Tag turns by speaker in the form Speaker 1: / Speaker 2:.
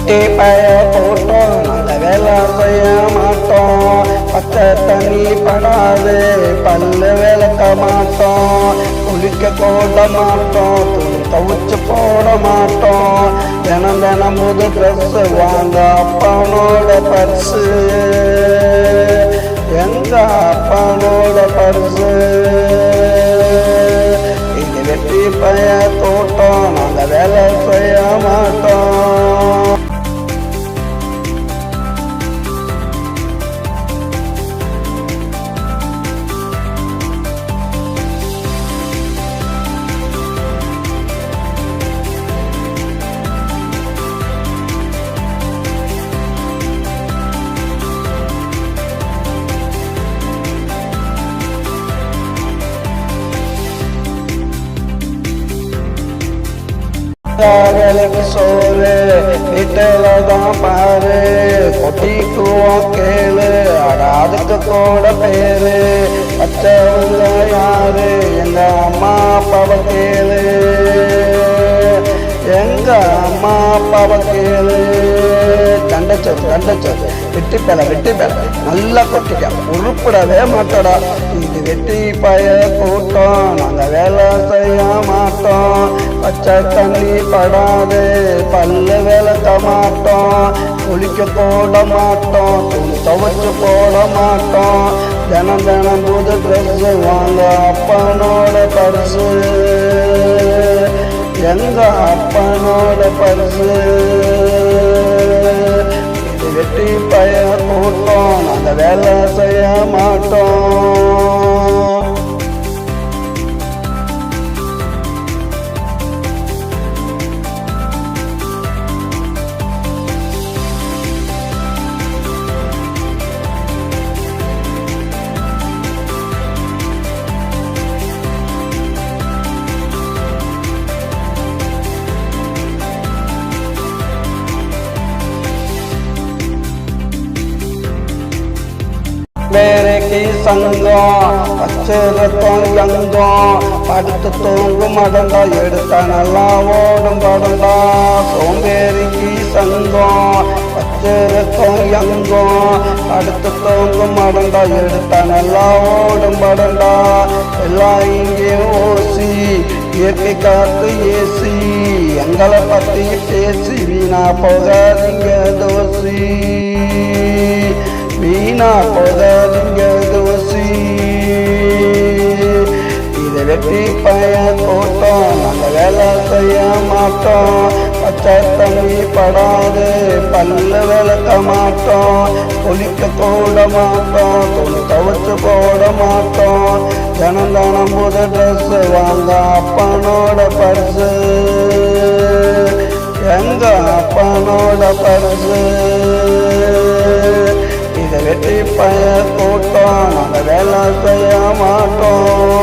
Speaker 1: வெட்டி பய போட்டோம் நல்ல வேலை செய்ய மாட்டோம். பச்சை தண்ணி படாது பல்லு விளக்க மாட்டோம். குளிக்க போட மாட்டோம், துணி துவைச்சு போட மாட்டோம். தினம் தினம் புது ட்ரெஸ் வாங்க அப்பனோட பர்ஸு, எங்க அப்பனோட பர்ஸு. இது வெட்டி பய தோட்டம் நாங்க வேலை செய்ய மாட்டோம். வேலைக்கு சோறு வீட்டில தான் பாரு, கொட்டிக்குவோம் கேளு அதுக்கு கூட பேரு. பச்சவங்க யாரு எங்க அம்மா அப்பாவை கேளு, எங்க அம்மா அப்பாவை கேளு. தண்டச்சோறு தண்டச்சோறு வெட்டி பேல நல்லா கொட்டிக்க உருப்பிடவே மாட்டோடா. இது வெட்டி பய கூட்டம் நாங்க வேலை செய்ய மாட்டோம். பச்சை தண்ணி படாது பல்லு விளக்க மாட்டோம். குளிக்க போட மாட்டோம், துணி துவைச்சு போட மாட்டோம். தினம் தினம் புது ட்ரெஸ் வாங்க அப்பனோட பர்ஸு, எங்க அப்பனோட பர்ஸு. இது வெட்டி பய கூட்டம் நாங்க வேலை செய்ய மாட்டோம். வேலைக்கு சங்கம் வச்சிருக்கோம் எங்கம், படுத்து தூங்கும் மடண்டா எடுத்தா நல்லா ஓடும் படண்டா. சோம்பேறிக்கு சங்கம் வச்சிருக்கோம் எங்கம், படுத்து தூங்கும் மடண்டா எடுத்தா நல்லா ஓடும் படண்டா. எல்லாம் இங்கே ஓசி இயற்கை காத்து ஏசி, எங்களை பத்தி பேசி வீணா போகாதீங்க தோசி, வீணா போகாதீங்க தோசி. இதை வெட்டி பய தோட்டம் நாங்க வேலை செய்ய மாட்டோம். பச்சை தண்ணி படாது பல்லு விளக்க மாட்டோம். குளிக்க போட மாட்டோம், துணி துவைச்சு போட மாட்டோம். தினம் தினம் புது ட்ரெஸ் வாங்க அப்பனோட பர்ஸு, எங்க அப்பனோட பர்ஸு. இதை வெட்டி பய கூட்டம் நாங்க வேலை செய்ய மாட்டோம்.